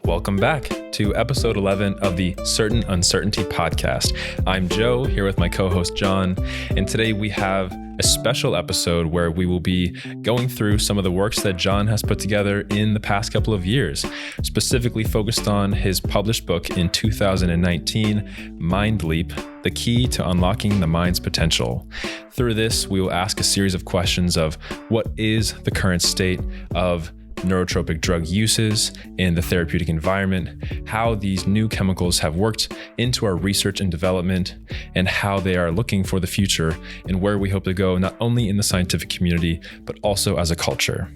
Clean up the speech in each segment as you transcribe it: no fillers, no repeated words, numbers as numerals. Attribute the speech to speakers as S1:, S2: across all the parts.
S1: Welcome back to episode 11 of the Certain Uncertainty podcast. I'm Joe, here with my co-host Jon, and today we have a special episode where we will be going through some of the works that Jon has put together in the past couple of years, specifically focused on his published book in 2019, Mind Leap: The Key to Unlocking the Mind's Potential. Through this, we will ask a series of questions of what is the current state of neurotropic drug uses in the therapeutic environment, how these new chemicals have worked into our research and development, and how they are looking for the future and where we hope to go not only in the scientific community, but also as a culture.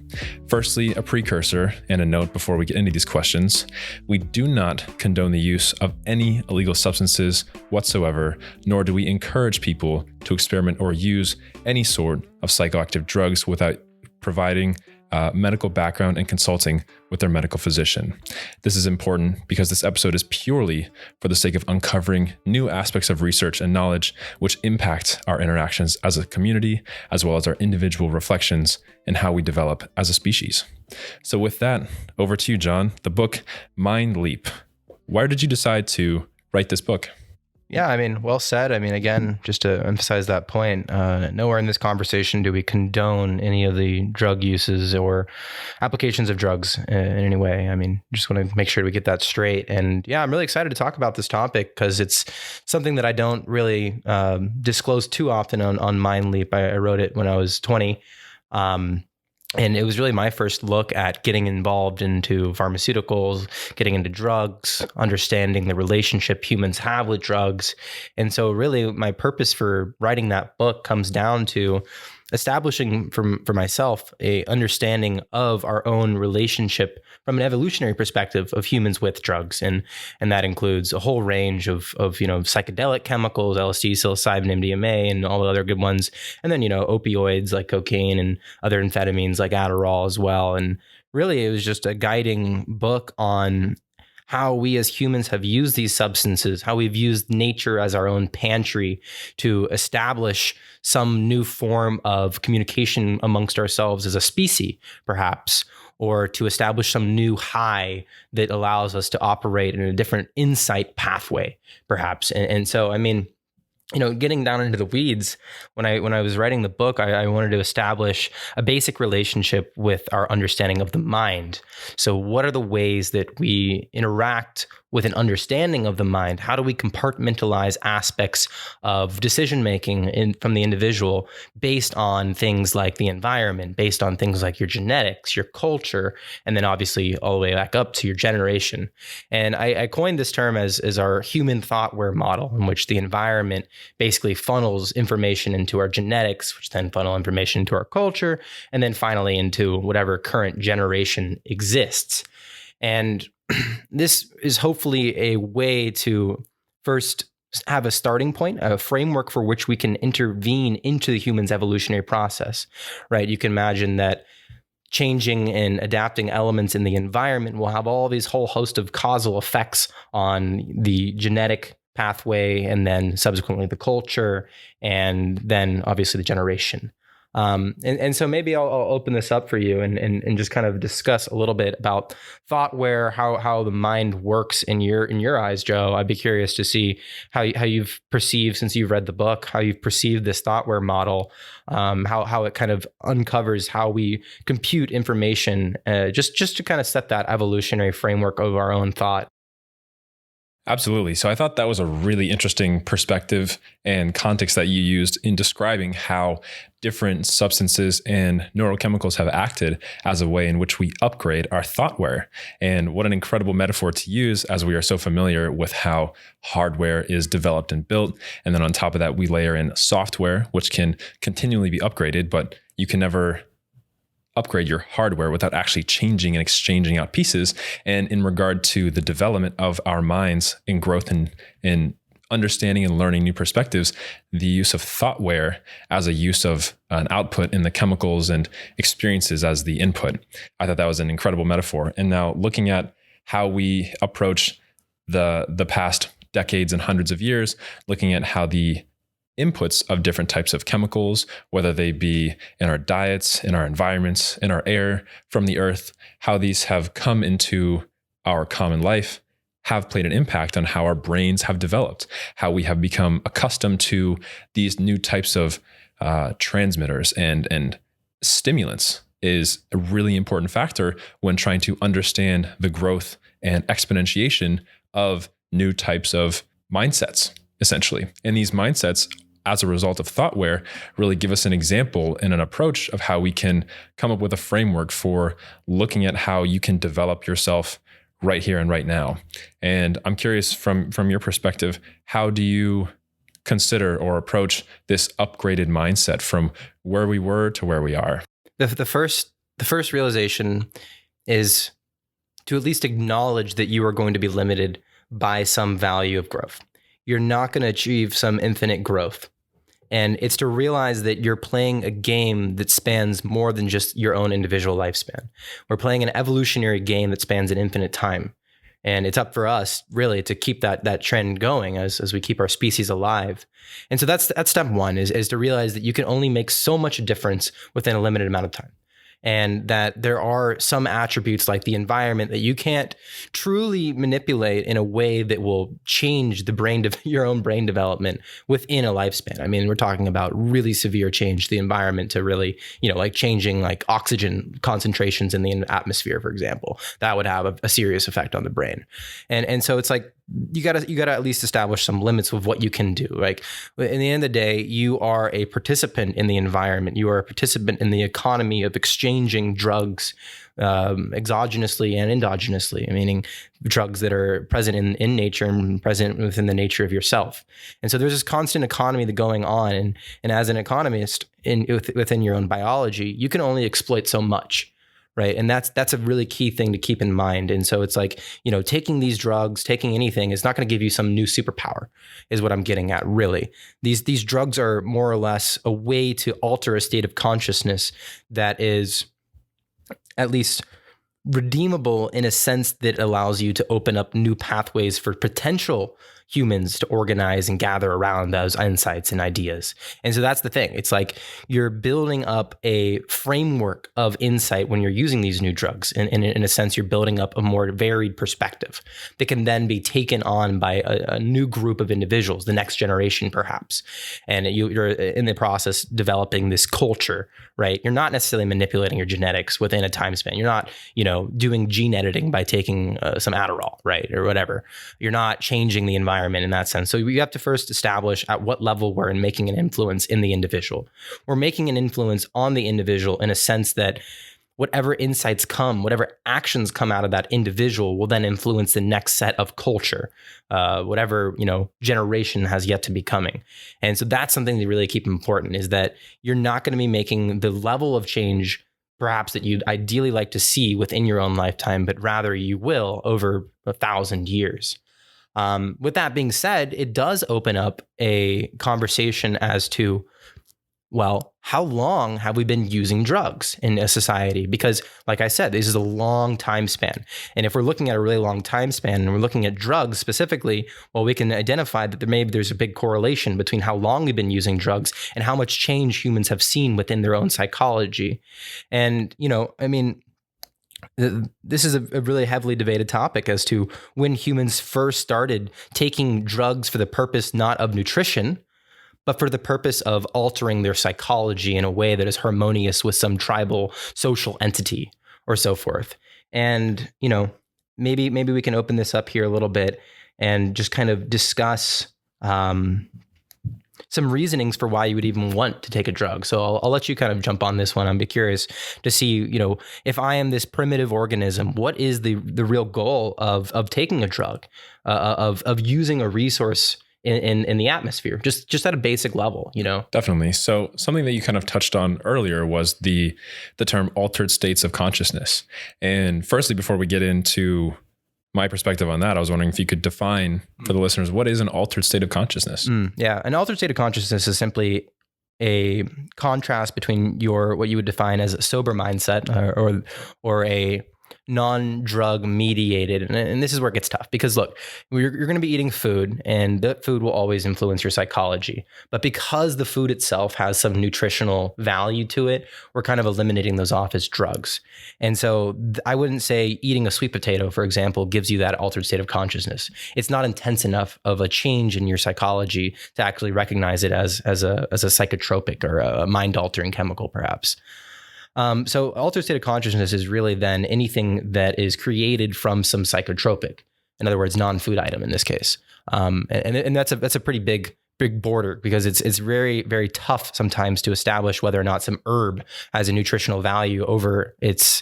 S1: Firstly, a precursor and a note before we get into these questions. We do not condone the use of any illegal substances whatsoever, nor do we encourage people to experiment or use any sort of psychoactive drugs without providing medical background and consulting with their medical physician. This is important because this episode is purely for the sake of uncovering new aspects of research and knowledge which impact our interactions as a community, as well as our individual reflections and how we develop as a species. So with that, over to you, Jon. The book, Mind Leap. Why did you decide to write this book?
S2: Yeah, well said. Again, just to emphasize that point, nowhere in this conversation do we condone any of the drug uses or applications of drugs in any way. Just want to make sure we get that straight. And yeah, I'm really excited to talk about this topic because it's something that I don't really disclose too often on Mind Leap. I wrote it when I was 20. And it was really my first look at getting involved into pharmaceuticals, getting into drugs, understanding the relationship humans have with drugs. And so really my purpose for writing that book comes down to establishing for myself a understanding of our own relationship from an evolutionary perspective of humans with drugs. And that includes a whole range of psychedelic chemicals, LSD, psilocybin, MDMA, and all the other good ones. And then, opioids like cocaine and other amphetamines like Adderall as well. And really it was just a guiding book on how we as humans have used these substances, how we've used nature as our own pantry to establish some new form of communication amongst ourselves as a species, perhaps, or to establish some new high that allows us to operate in a different insight pathway, perhaps. And so, getting down into the weeds, when I was writing the book, I wanted to establish a basic relationship with our understanding of the mind. So what are the ways that we interact with an understanding of the mind? How do we compartmentalize aspects of decision-making from the individual based on things like the environment, based on things like your genetics, your culture, and then obviously all the way back up to your generation? And I coined this term as our human Thoughtware model, in which the environment basically funnels information into our genetics, which then funnel information into our culture, and then finally into whatever current generation exists. And this is hopefully a way to first have a starting point, a framework for which we can intervene into the human's evolutionary process, right? You can imagine that changing and adapting elements in the environment will have all these whole host of causal effects on the genetic pathway, and then subsequently the culture, and then obviously the generation. And so maybe I'll open this up for you and just kind of discuss a little bit about Thoughtware, how the mind works in your eyes, Joe. I'd be curious to see how you've perceived, since you've read the book, how you've perceived this Thoughtware model, how it kind of uncovers how we compute information, just to kind of set that evolutionary framework of our own thought.
S1: Absolutely. So I thought that was a really interesting perspective and context that you used in describing how different substances and neurochemicals have acted as a way in which we upgrade our thoughtware. And what an incredible metaphor to use, as we are so familiar with how hardware is developed and built. And then on top of that, we layer in software, which can continually be upgraded, but you can never upgrade your hardware without actually changing and exchanging out pieces. And in regard to the development of our minds in growth and understanding and learning new perspectives, the use of thoughtware as a use of an output in the chemicals and experiences as the input. I thought that was an incredible metaphor. And now looking at how we approach the past decades and hundreds of years, looking at how the inputs of different types of chemicals, whether they be in our diets, in our environments, in our air, from the earth, how these have come into our common life have played an impact on how our brains have developed, how we have become accustomed to these new types of transmitters and stimulants is a really important factor when trying to understand the growth and exponentiation of new types of mindsets, essentially. And these mindsets, as a result of Thoughtware, really give us an example and an approach of how we can come up with a framework for looking at how you can develop yourself right here and right now. And I'm curious from your perspective, how do you consider or approach this upgraded mindset from where we were to where we are?
S2: The first realization is to at least acknowledge that you are going to be limited by some value of growth. You're not going to achieve some infinite growth. And it's to realize that you're playing a game that spans more than just your own individual lifespan. We're playing an evolutionary game that spans an infinite time. And it's up for us really to keep that trend going as we keep our species alive. And so that's step one is to realize that you can only make so much difference within a limited amount of time. And that there are some attributes like the environment that you can't truly manipulate in a way that will change the your own brain development within a lifespan. I mean, we're talking about really severe change to the environment to really, like changing like oxygen concentrations in the atmosphere, for example. That would have a serious effect on the brain. And so it's like, you gotta at least establish some limits of what you can do. Like in the end of the day, you are a participant in the environment. You are a participant in the economy of exchanging drugs exogenously and endogenously, meaning drugs that are present in nature and present within the nature of yourself. And so there's this constant economy that's going on. And as an economist within your own biology, you can only exploit so much. Right. And that's a really key thing to keep in mind. And so it's like, taking these drugs, taking anything is not going to give you some new superpower is what I'm getting at, really. These drugs are more or less a way to alter a state of consciousness that is at least redeemable in a sense that allows you to open up new pathways for potential humans to organize and gather around those insights and ideas. And so that's the thing. It's like you're building up a framework of insight when you're using these new drugs. And in a sense, you're building up a more varied perspective that can then be taken on by a new group of individuals, the next generation, perhaps. And you're in the process developing this culture, right? You're not necessarily manipulating your genetics within a time span. You're not, doing gene editing by taking some Adderall, right? Or whatever. You're not changing the environment in that sense. So we have to first establish at what level we're in making an influence in the individual. We're making an influence on the individual in a sense that whatever insights come, whatever actions come out of that individual will then influence the next set of culture, whatever, generation has yet to be coming. And so that's something to really keep important is that you're not going to be making the level of change perhaps that you'd ideally like to see within your own lifetime, but rather you will over 1,000 years. With that being said, it does open up a conversation as to, well, how long have we been using drugs in a society? Because like I said, this is a long time span. And if we're looking at a really long time span and we're looking at drugs specifically, well, we can identify that there's a big correlation between how long we've been using drugs and how much change humans have seen within their own psychology. And, this is a really heavily debated topic as to when humans first started taking drugs for the purpose not of nutrition, but for the purpose of altering their psychology in a way that is harmonious with some tribal social entity or so forth. And, maybe we can open this up here a little bit and just kind of discuss some reasonings for why you would even want to take a drug. So I'll let you kind of jump on this one. I'd be curious to see, if I am this primitive organism, what is the real goal of taking a drug, of using a resource in the atmosphere, just at a basic level,
S1: Definitely. So something that you kind of touched on earlier was the term altered states of consciousness. And firstly, before we get into my perspective on that, I was wondering if you could define for the listeners, what is an altered state of consciousness?
S2: Yeah. An altered state of consciousness is simply a contrast between what you would define as a sober mindset or a non-drug mediated. And this is where it gets tough because look, you're going to be eating food and that food will always influence your psychology. But because the food itself has some nutritional value to it, we're kind of eliminating those off as drugs. And so I wouldn't say eating a sweet potato, for example, gives you that altered state of consciousness. It's not intense enough of a change in your psychology to actually recognize it as a psychotropic or a mind-altering chemical, perhaps. So altered state of consciousness is really then anything that is created from some psychotropic, in other words, non-food item in this case. And that's a pretty big border because it's very, very tough sometimes to establish whether or not some herb has a nutritional value over its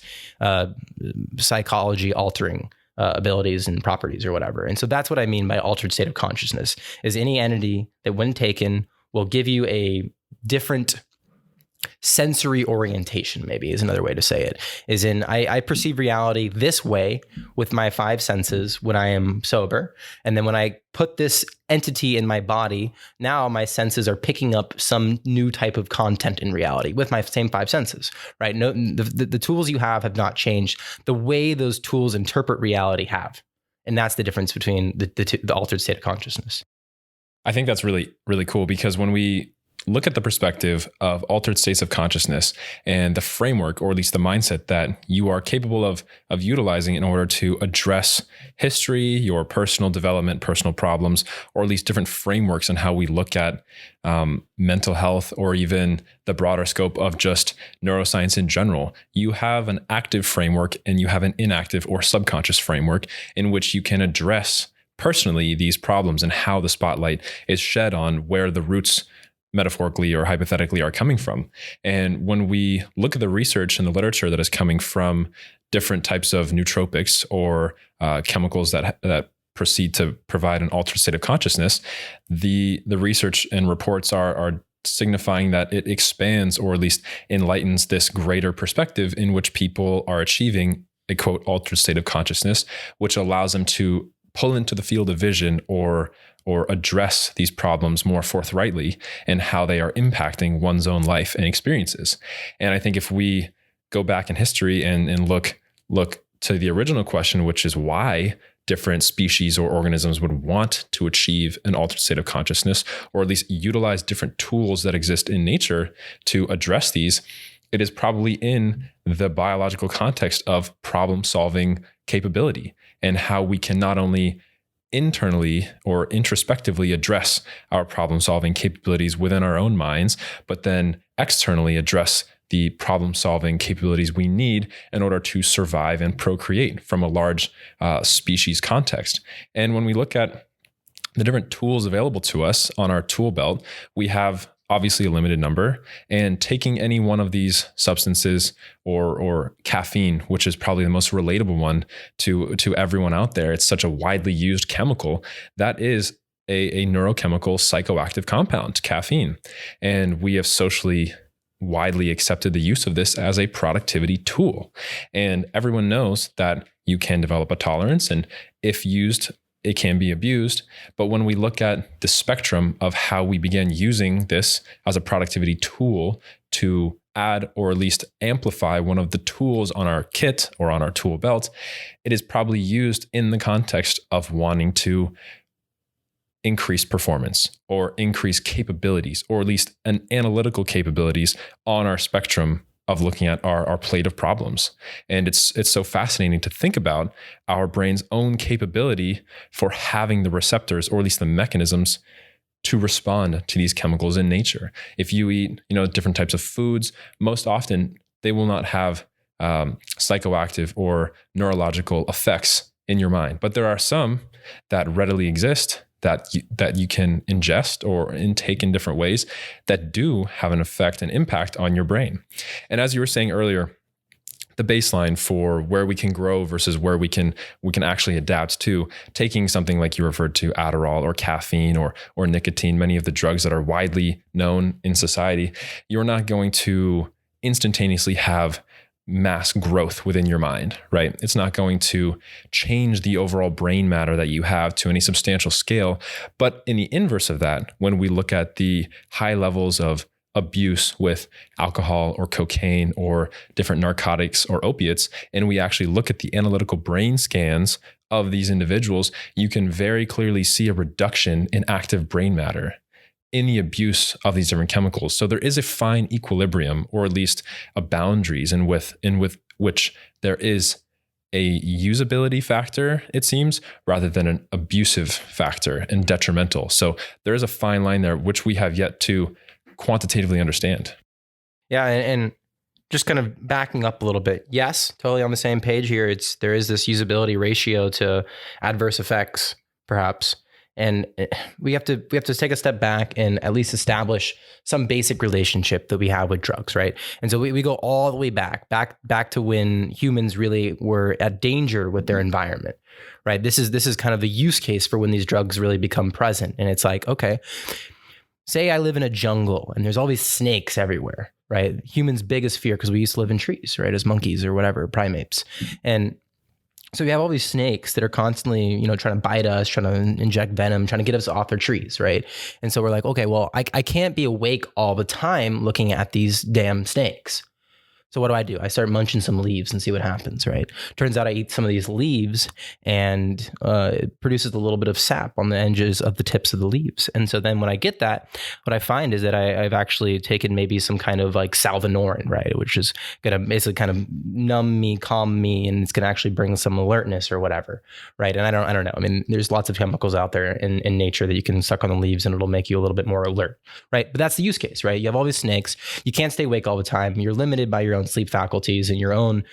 S2: psychology altering abilities and properties or whatever. And so that's what I mean by altered state of consciousness is any entity that when taken will give you a different sensory orientation, maybe is another way to say it, is in I perceive reality this way with my five senses when I am sober. And then when I put this entity in my body, now my senses are picking up some new type of content in reality with my same five senses, right? No, the tools you have not changed. The way those tools interpret reality have. And that's the difference between the altered state of consciousness.
S1: I think that's really, really cool because when we look at the perspective of altered states of consciousness and the framework, or at least the mindset that you are capable of utilizing in order to address history, your personal development, personal problems, or at least different frameworks on how we look at mental health, or even the broader scope of just neuroscience in general. You have an active framework and you have an inactive or subconscious framework in which you can address personally these problems and how the spotlight is shed on where the roots metaphorically or hypothetically are coming from. And when we look at the research and the literature that is coming from different types of nootropics or chemicals that proceed to provide an altered state of consciousness, the research and reports are signifying that it expands or at least enlightens this greater perspective in which people are achieving a quote altered state of consciousness, which allows them to pull into the field of vision or address these problems more forthrightly and how they are impacting one's own life and experiences. And I think if we go back in history and look to the original question, which is why different species or organisms would want to achieve an altered state of consciousness, or at least utilize different tools that exist in nature to address these, it is probably in the biological context of problem-solving capability and how we can not only internally or introspectively address our problem-solving capabilities within our own minds, but then externally address the problem-solving capabilities we need in order to survive and procreate from a large species context. And when we look at the different tools available to us on our tool belt, we have obviously a limited number, and taking any one of these substances or caffeine, which is probably the most relatable one to everyone out there. It's such a widely used chemical that is a neurochemical psychoactive compound, caffeine. And we have socially widely accepted the use of this as a productivity tool. And everyone knows that you can develop a tolerance, and if used, it can be abused. But when we look at the spectrum of how we began using this as a productivity tool to add or at least amplify one of the tools on our kit or on our tool belt, it is probably used in the context of wanting to increase performance or increase capabilities, or at least an analytical capabilities on our spectrum of looking at our plate of problems. And it's so fascinating to think about our brain's own capability for having the receptors, or at least the mechanisms, to respond to these chemicals in nature. If you eat, different types of foods, most often they will not have psychoactive or neurological effects in your mind. But there are some that readily exist that you can ingest or intake in different ways that do have an effect and impact on your brain. And as you were saying earlier, the baseline for where we can grow versus where we can actually adapt to, taking something like you referred to, Adderall or caffeine or nicotine, many of the drugs that are widely known in society, you're not going to instantaneously have mass growth within your mind, right? It's not going to change the overall brain matter that you have to any substantial scale. But in the inverse of that, when we look at the high levels of abuse with alcohol or cocaine or different narcotics or opiates, and we actually look at the analytical brain scans of these individuals, you can very clearly see a reduction in active brain matter in the abuse of these different chemicals. So there is a fine equilibrium, or at least a boundaries, and with which there is a usability factor, it seems, rather than an abusive factor and detrimental. So there is a fine line there, which we have yet to quantitatively understand.
S2: Yeah, and just kind of backing up a little bit. Yes, totally on the same page here. There is this usability ratio to adverse effects, perhaps. And we have to take a step back and at least establish some basic relationship that we have with drugs, right? And so we go all the way back to when humans really were at danger with their environment, right? This is kind of the use case for when these drugs really become present. And it's like, okay, say I live in a jungle and there's all these snakes everywhere, right? Humans' biggest fear, because we used to live in trees, right? As monkeys or whatever, primates. And so we have all these snakes that are constantly, trying to bite us, trying to inject venom, trying to get us off their trees, right? And so we're like, okay, well, I can't be awake all the time looking at these damn snakes. So what do? I start munching some leaves and see what happens, right? Turns out I eat some of these leaves and it produces a little bit of sap on the edges of the tips of the leaves. And so then when I get that, what I find is that I've actually taken maybe some kind of like salvinorin, right? Which is going to basically kind of numb me, calm me, and it's going to actually bring some alertness or whatever, right? And I don't know. I mean, there's lots of chemicals out there in nature that you can suck on the leaves and it'll make you a little bit more alert, right? But that's the use case, right? You have all these snakes. You can't stay awake all the time. You're limited by your own sleep faculties and your own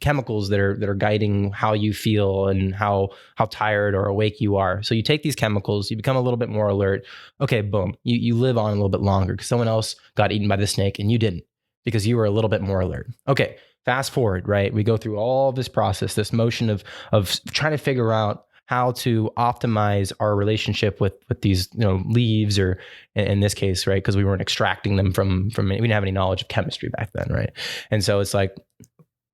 S2: chemicals that are guiding how you feel and how tired or awake you are. So you take these chemicals, you become a little bit more alert. Okay, boom, you live on a little bit longer because someone else got eaten by the snake and you didn't because you were a little bit more alert. Okay, fast forward, right? We go through all this process, this motion of trying to figure out how to optimize our relationship with these leaves, or in this case, right, because we weren't extracting them from we didn't have any knowledge of chemistry back then, right? And so it's like,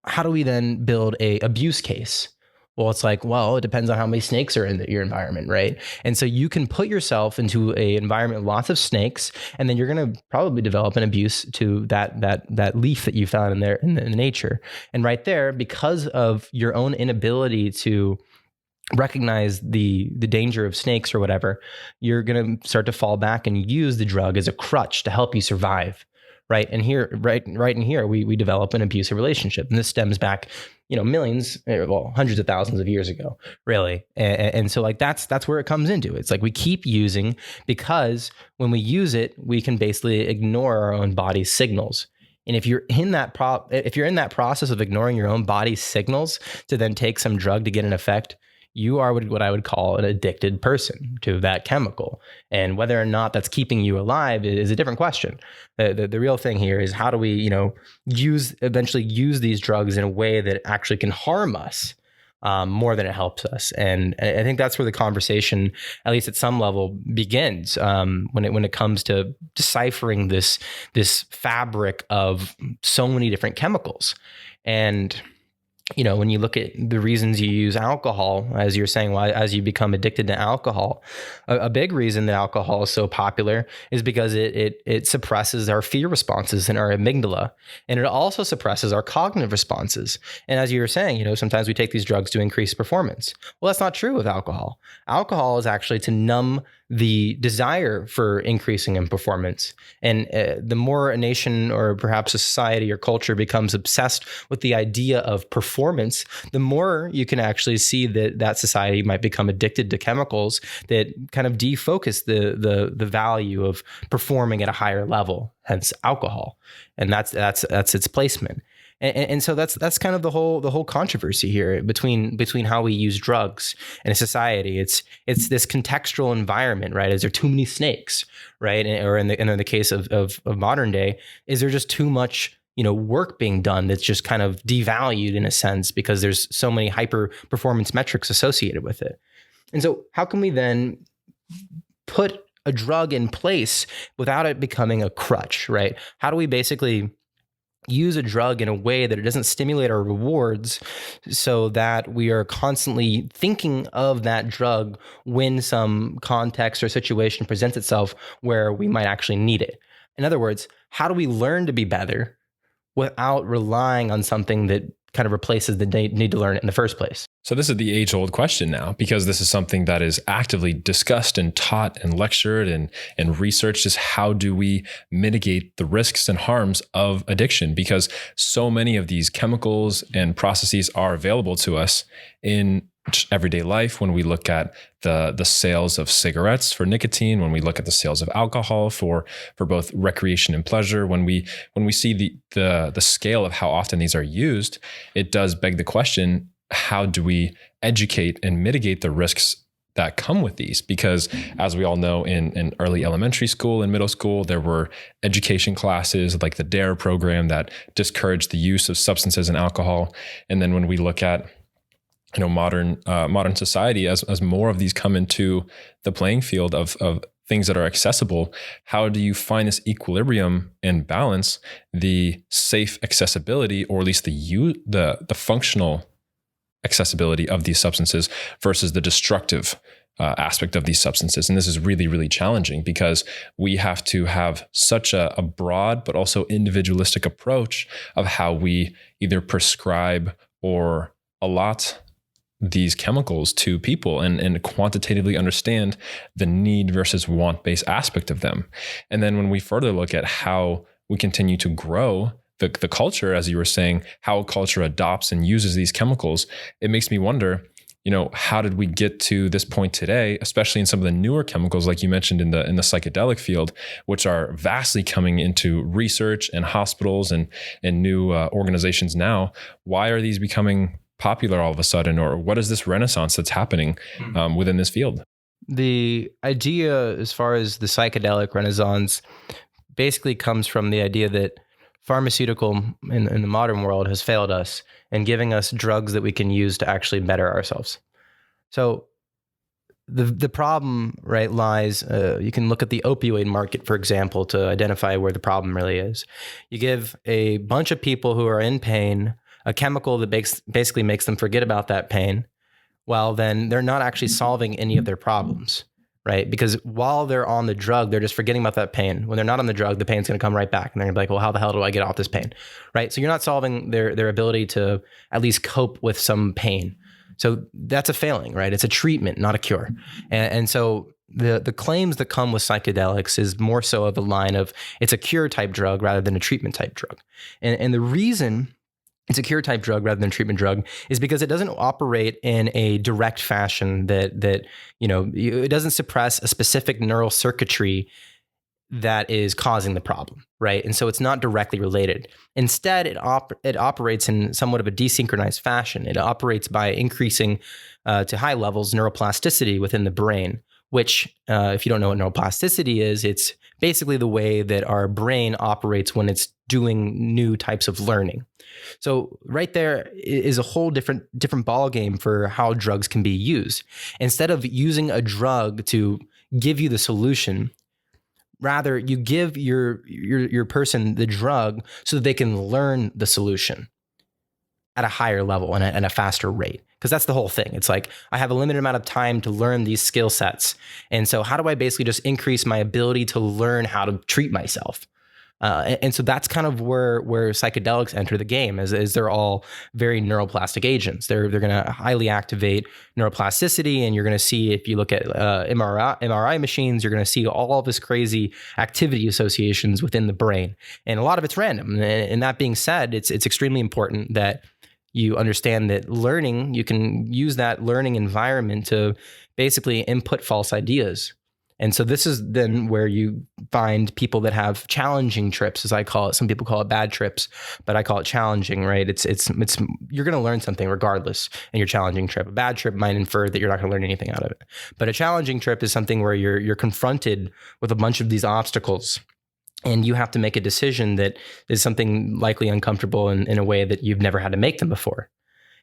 S2: how do we then build a abuse case? Well, it's like, well, it depends on how many snakes are in your environment, right? And so you can put yourself into an environment with lots of snakes, and then you're going to probably develop an abuse to that leaf that you found in there in nature. And right there, because of your own inability to recognize the danger of snakes or whatever, you're going to start to fall back and use the drug as a crutch to help you survive, right? And here, right in here, we develop an abusive relationship, and this stems back, millions, well, hundreds of thousands of years ago, really. And so like that's where it comes into. It's like we keep using because when we use it, we can basically ignore our own body's signals. And if you're in that process of ignoring your own body's signals to then take some drug to get an effect, you are what I would call an addicted person to that chemical. And whether or not that's keeping you alive is a different question. The real thing here is how do we, eventually use these drugs in a way that actually can harm us more than it helps us. And I think that's where the conversation, at least at some level, begins when it comes to deciphering this fabric of so many different chemicals. And when you look at the reasons you use alcohol, as you're saying, well, as you become addicted to alcohol, a big reason that alcohol is so popular is because it suppresses our fear responses in our amygdala, and it also suppresses our cognitive responses. And as you were saying, sometimes we take these drugs to increase performance. Well, that's not true with alcohol. Alcohol is actually to numb the desire for increasing in performance. And the more a nation or perhaps a society or culture becomes obsessed with the idea of performance, the more you can actually see that society might become addicted to chemicals that kind of defocus the value of performing at a higher level, hence alcohol. And that's its placement. And so that's kind of the whole controversy here between how we use drugs in a society. It's this contextual environment, right? Is there too many snakes, right? Or in the case of modern day, is there just too much work being done that's just kind of devalued in a sense because there's so many hyper performance metrics associated with it? And so how can we then put a drug in place without it becoming a crutch, right? How do we basically use a drug in a way that it doesn't stimulate our rewards so that we are constantly thinking of that drug when some context or situation presents itself where we might actually need it? In other words, how do we learn to be better without relying on something that kind of replaces the need to learn it in the first place?
S1: So this is the age-old question now, because this is something that is actively discussed and taught and lectured and researched, is how do we mitigate the risks and harms of addiction? Because so many of these chemicals and processes are available to us in everyday life. When we look at the sales of cigarettes for nicotine, when we look at the sales of alcohol for both recreation and pleasure, when we see the scale of how often these are used, it does beg the question, how do we educate and mitigate the risks that come with these? Because as we all know, in early elementary school and middle school, there were education classes like the DARE program that discouraged the use of substances and alcohol. And then when we look at modern society, as more of these come into the playing field of things that are accessible, how do you find this equilibrium and balance the safe accessibility, or at least the functional accessibility of these substances versus the destructive aspect of these substances? And this is really, really challenging, because we have to have such a broad but also individualistic approach of how we either prescribe or allot these chemicals to people, and quantitatively understand the need versus want-based aspect of them. And then when we further look at how we continue to grow the culture, as you were saying, how a culture adopts and uses these chemicals, it makes me wonder, how did we get to this point today, especially in some of the newer chemicals, like you mentioned in the psychedelic field, which are vastly coming into research and hospitals and new organizations now? Why are these becoming popular all of a sudden, or what is this renaissance that's happening within this field?
S2: The idea, as far as the psychedelic renaissance, basically comes from the idea that pharmaceutical in the modern world has failed us in giving us drugs that we can use to actually better ourselves. So the problem, right, lies, you can look at the opioid market, for example, to identify where the problem really is. You give a bunch of people who are in pain a chemical that basically makes them forget about that pain, while then they're not actually solving any of their problems, right? Because while they're on the drug, they're just forgetting about that pain. When they're not on the drug, the pain's going to come right back, and they're going to be like, well, how the hell do I get off this pain, right? So you're not solving their ability to at least cope with some pain. So that's a failing, right? It's a treatment, not a cure. And so the claims that come with psychedelics is more so of a line of it's a cure type drug rather than a treatment type drug. And the reason it's a cure type drug rather than a treatment drug is because it doesn't operate in a direct fashion that it doesn't suppress a specific neural circuitry that is causing the problem, right? And so it's not directly related. Instead, it operates in somewhat of a desynchronized fashion. It operates by increasing to high levels neuroplasticity within the brain, which, if you don't know what neuroplasticity is, it's basically the way that our brain operates when it's doing new types of learning. So right there is a whole different ballgame for how drugs can be used. Instead of using a drug to give you the solution, rather you give your person the drug so that they can learn the solution at a higher level and a faster rate. Because that's the whole thing. It's like, I have a limited amount of time to learn these skill sets. And so how do I basically just increase my ability to learn how to treat myself? And so that's kind of where psychedelics enter the game, as they're all very neuroplastic agents. They're going to highly activate neuroplasticity, and you're going to see, if you look at MRI machines, you're going to see all of this crazy activity associations within the brain, and a lot of it's random. And that being said, it's extremely important that you understand that learning, you can use that learning environment to basically input false ideas. And so this is then where you find people that have challenging trips, as I call it. Some people call it bad trips, but I call it challenging, right? It's you're going to learn something regardless in your challenging trip. A bad trip might infer that you're not going to learn anything out of it. But a challenging trip is something where you're confronted with a bunch of these obstacles, and you have to make a decision that is something likely uncomfortable in a way that you've never had to make them before.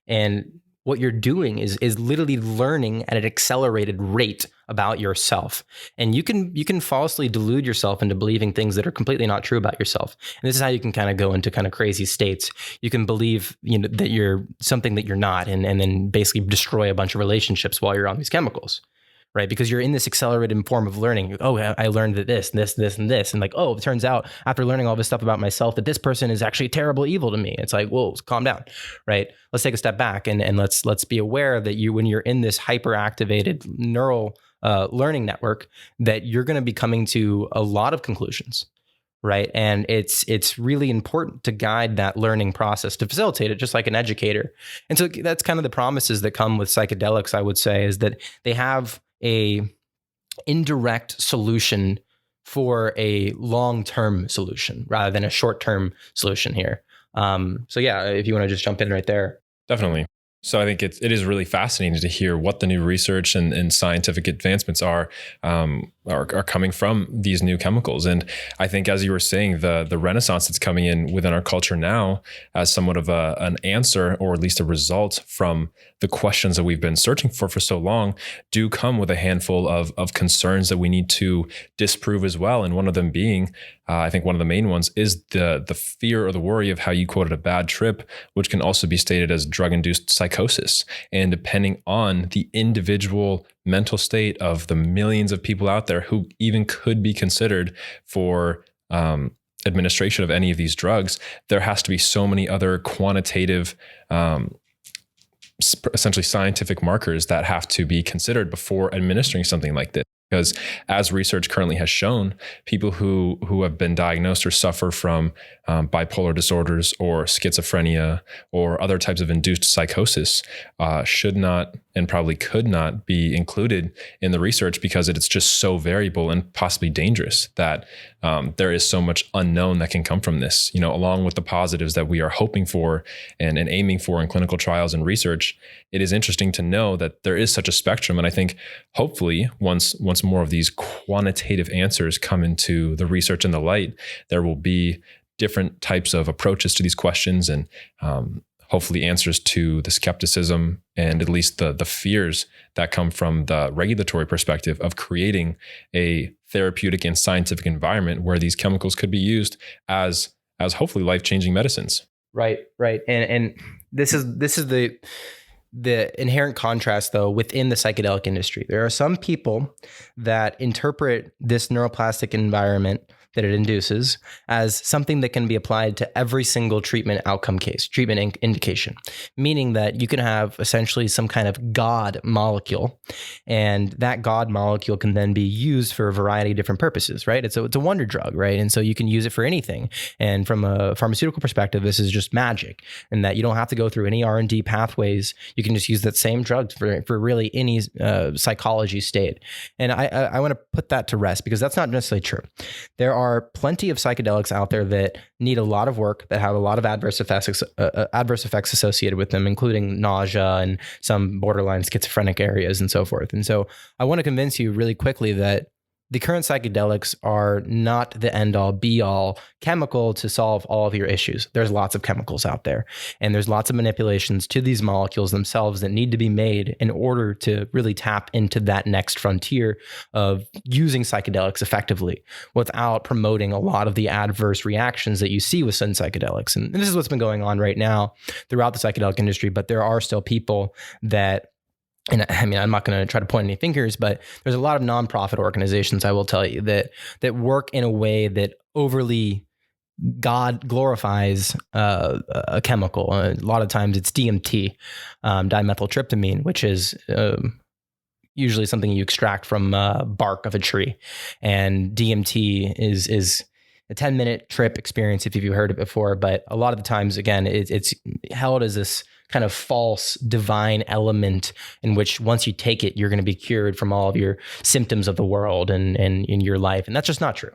S2: And what you're doing is literally learning at an accelerated rate about yourself. And you can falsely delude yourself into believing things that are completely not true about yourself. And this is how you can kind of go into kind of crazy states. You can believe, that you're something that you're not, and then basically destroy a bunch of relationships while you're on these chemicals. right? Because you're in this accelerated form of learning. Oh, I learned that this, and this. And like, oh, it turns out after learning all this stuff about myself that this person is actually terrible evil to me. It's like, whoa, calm down, right? Let's take a step back and let's be aware that when you're in this hyperactivated neural learning network, that you're going to be coming to a lot of conclusions. Right. And it's really important to guide that learning process, to facilitate it, just like an educator. And so that's kind of the promises that come with psychedelics, I would say, is that they have a indirect solution for a long-term solution rather than a short-term solution here. So yeah, if you want to just jump in right there.
S1: Definitely. So I think it is really fascinating to hear what the new research and scientific advancements are coming from these new chemicals. And I think, as you were saying, the renaissance that's coming in within our culture now as somewhat of an answer, or at least a result from the questions that we've been searching for so long, do come with a handful of concerns that we need to disprove as well. And one of them being, I think one of the main ones is the fear or the worry of how you quoted a bad trip, which can also be stated as drug-induced psychosis. And depending on the individual mental state of the millions of people out there who even could be considered for administration of any of these drugs, there has to be so many other quantitative essentially scientific markers that have to be considered before administering something like this. Because as research currently has shown, people who have been diagnosed or suffer from bipolar disorders or schizophrenia or other types of induced psychosis should not and probably could not be included in the research, because it's just so variable and possibly dangerous that there is so much unknown that can come from this, along with the positives that we are hoping for and aiming for in clinical trials and research. It is interesting to know that there is such a spectrum. And I think hopefully once more of these quantitative answers come into the research and the light, there will be different types of approaches to these questions, and hopefully answers to the skepticism and at least the fears that come from the regulatory perspective of creating a therapeutic and scientific environment where these chemicals could be used as hopefully life-changing medicines.
S2: Right. And this is the inherent contrast, though, within the psychedelic industry. There are some people that interpret this neuroplastic environment that it induces as something that can be applied to every single treatment outcome case, treatment indication, meaning that you can have essentially some kind of God molecule, and that God molecule can then be used for a variety of different purposes, right? It's a wonder drug, right? And so you can use it for anything. And from a pharmaceutical perspective, this is just magic, and that you don't have to go through any R&D pathways. You can just use that same drug for really any psychology state. And I want to put that to rest, because that's not necessarily true. There are plenty of psychedelics out there that need a lot of work, that have a lot of adverse effects associated with them, including nausea and some borderline schizophrenic areas and so forth. And so I want to convince you really quickly that the current psychedelics are not the end-all, be-all chemical to solve all of your issues. There's lots of chemicals out there, and there's lots of manipulations to these molecules themselves that need to be made in order to really tap into that next frontier of using psychedelics effectively without promoting a lot of the adverse reactions that you see with some psychedelics. And this is what's been going on right now throughout the psychedelic industry, but there are still people that, and I mean, I'm not going to try to point any fingers, but there's a lot of nonprofit organizations, I will tell you, that work in a way that overly God glorifies a chemical. A lot of times it's DMT, dimethyltryptamine, which is usually something you extract from bark of a tree. And DMT is a 10-minute trip experience, if you've heard it before. But a lot of the times, again, it's held as this kind of false divine element in which once you take it, you're going to be cured from all of your symptoms of the world and in your life. And that's just not true.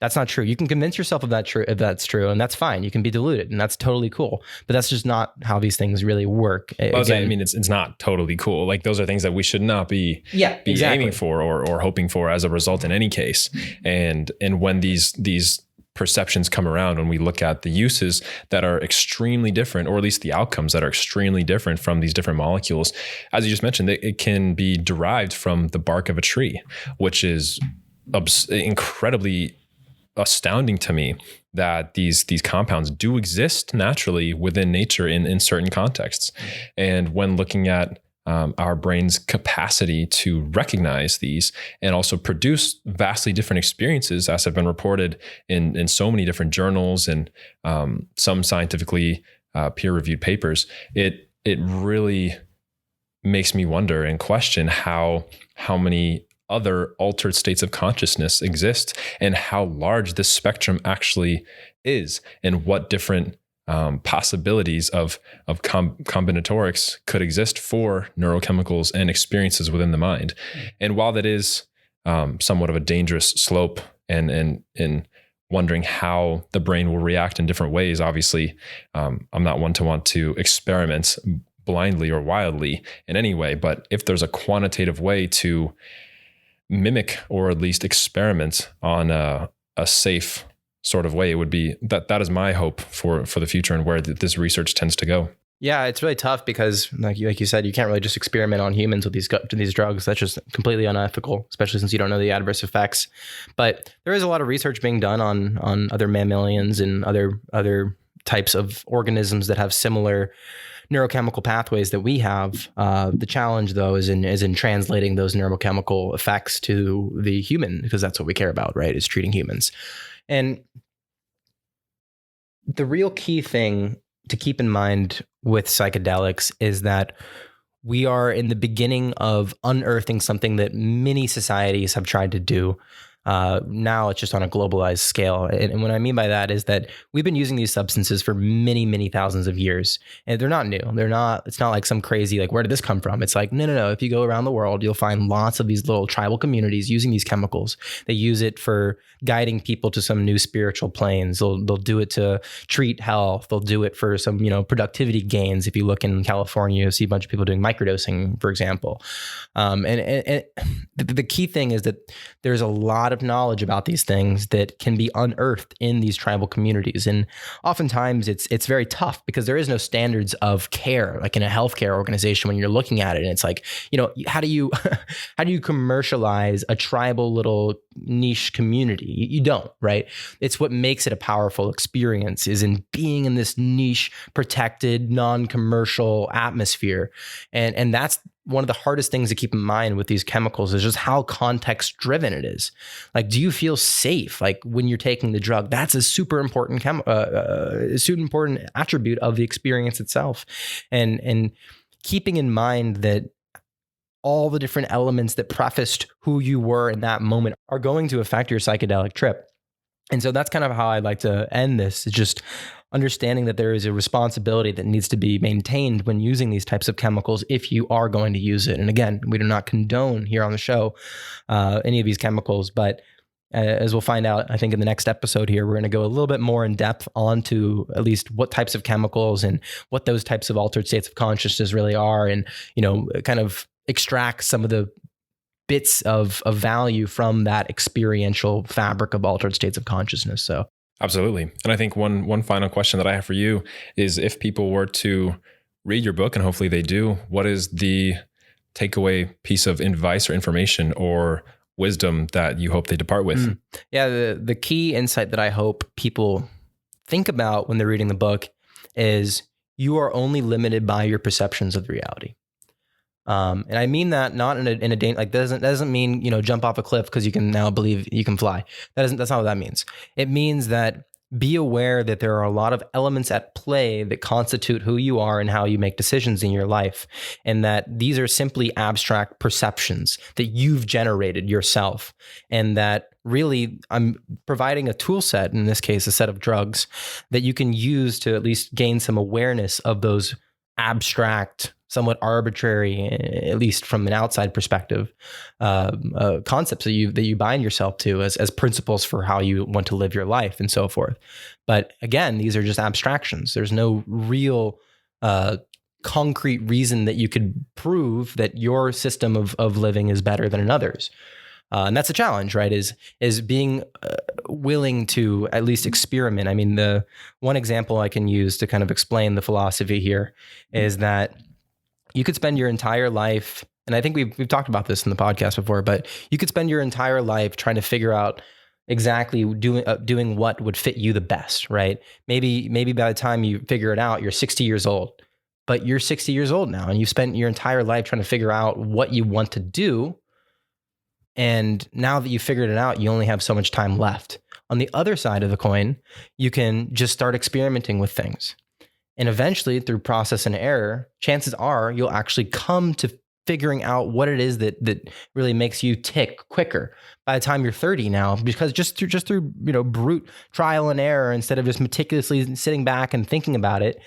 S2: That's not true. You can convince yourself of that if that's true, and that's fine. You can be deluded, and that's totally cool. But that's just not how these things really work.
S1: Again, I mean, it's not totally cool. Like, those are things that we should not be aiming for or hoping for as a result in any case. And when these perceptions come around, when we look at the uses that are extremely different, or at least the outcomes that are extremely different from these different molecules, as you just mentioned, it can be derived from the bark of a tree, which is incredibly astounding to me that these compounds do exist naturally within nature in certain contexts. And when looking at our brain's capacity to recognize these and also produce vastly different experiences, as have been reported in so many different journals and some scientifically peer-reviewed papers. It really makes me wonder and question how many other altered states of consciousness exist and how large this spectrum actually is, and what different possibilities of combinatorics could exist for neurochemicals and experiences within the mind. And while that is somewhat of a dangerous slope, and wondering how the brain will react in different ways, obviously, I'm not one to want to experiment blindly or wildly in any way. But if there's a quantitative way to mimic or at least experiment on a safe sort of way, it would be that is my hope for the future and where this research tends to go.
S2: Yeah, it's really tough because like you said, you can't really just experiment on humans with these drugs. That's just completely unethical, especially since you don't know the adverse effects. But there is a lot of research being done on other mammalians and other types of organisms that have similar neurochemical pathways that we have. The challenge, though, is in translating those neurochemical effects to the human, because that's what we care about, right? Is treating humans. And the real key thing to keep in mind with psychedelics is that we are in the beginning of unearthing something that many societies have tried to do. Now it's just on a globalized scale. And what I mean by that is that we've been using these substances for many, many thousands of years, and they're not new. It's not like some crazy, like, where did this come from? It's like, no. If you go around the world, you'll find lots of these little tribal communities using these chemicals. They use it for guiding people to some new spiritual planes. They'll do it to treat health. They'll do it for some, productivity gains. If you look in California, you'll see a bunch of people doing microdosing, for example. And the key thing is that there's a lot of knowledge about these things that can be unearthed in these tribal communities. And oftentimes it's very tough because there is no standards of care, like in a healthcare organization when you're looking at it. And it's like, how do you commercialize a tribal little niche community? You don't, right? It's what makes it a powerful experience is in being in this niche, protected, non-commercial atmosphere. And that's one of the hardest things to keep in mind with these chemicals is just how context driven it is. Like, do you feel safe? Like when you're taking the drug, that's a super important super important attribute of the experience itself. And keeping in mind that all the different elements that prefaced who you were in that moment are going to affect your psychedelic trip. And so that's kind of how I'd like to end this, is just understanding that there is a responsibility that needs to be maintained when using these types of chemicals if you are going to use it. And again, we do not condone here on the show any of these chemicals, but as we'll find out, I think in the next episode here, we're going to go a little bit more in depth onto at least what types of chemicals and what those types of altered states of consciousness really are, and, kind of extract some of the bits of value from that experiential fabric of altered states of consciousness. So
S1: absolutely. And I think one final question that I have for you is, if people were to read your book, and hopefully they do, what is the takeaway piece of advice or information or wisdom that you hope they depart with?
S2: Yeah, the key insight that I hope people think about when they're reading the book is you are only limited by your perceptions of reality. And I mean that not in a like doesn't mean, jump off a cliff because you can now believe you can fly. That's not what that means. It means that be aware that there are a lot of elements at play that constitute who you are and how you make decisions in your life. And that these are simply abstract perceptions that you've generated yourself. And that really I'm providing a tool set, in this case, a set of drugs that you can use to at least gain some awareness of those abstract, somewhat arbitrary, at least from an outside perspective, concepts that you bind yourself to as principles for how you want to live your life and so forth. But again, these are just abstractions. There's no real concrete reason that you could prove that your system of living is better than another's. And that's a challenge, right? Is being willing to at least experiment. I mean, the one example I can use to kind of explain the philosophy here is that you could spend your entire life, and I think we've talked about this in the podcast before, but you could spend your entire life trying to figure out exactly doing what would fit you the best, right? Maybe by the time you figure it out, you're 60 years old, but you're 60 years old now and you've spent your entire life trying to figure out what you want to do. And now that you've figured it out, you only have so much time left. On the other side of the coin, you can just start experimenting with things. And eventually, through process and error, chances are you'll actually come to figuring out what it is that really makes you tick quicker by the time you're 30 now, because just through brute trial and error, instead of just meticulously sitting back and thinking about it,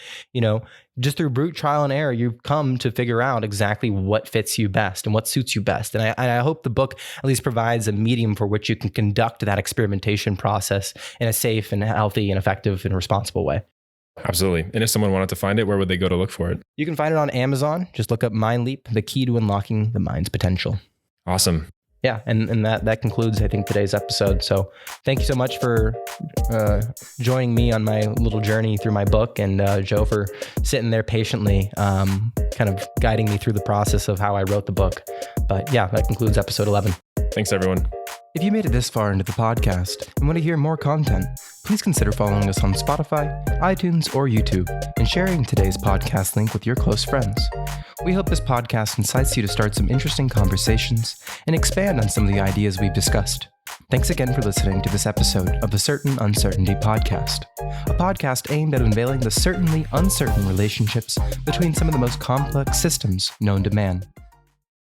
S2: just through brute trial and error, you come to figure out exactly what fits you best and what suits you best. And I hope the book at least provides a medium for which you can conduct that experimentation process in a safe and healthy and effective and responsible way.
S1: Absolutely. And if someone wanted to find it, where would they go to look for it?
S2: You can find it on Amazon. Just look up Mind Leap, the key to unlocking the mind's potential.
S1: Awesome.
S2: Yeah. And that concludes, I think, today's episode. So thank you so much for joining me on my little journey through my book, and Joe for sitting there patiently, kind of guiding me through the process of how I wrote the book. But yeah, that concludes episode 11.
S1: Thanks, everyone.
S2: If you made it this far into the podcast and want to hear more content, please consider following us on Spotify, iTunes, or YouTube, and sharing today's podcast link with your close friends. We hope this podcast incites you to start some interesting conversations and expand on some of the ideas we've discussed. Thanks again for listening to this episode of the Certain Uncertainty Podcast, a podcast aimed at unveiling the certainly uncertain relationships between some of the most complex systems known to man.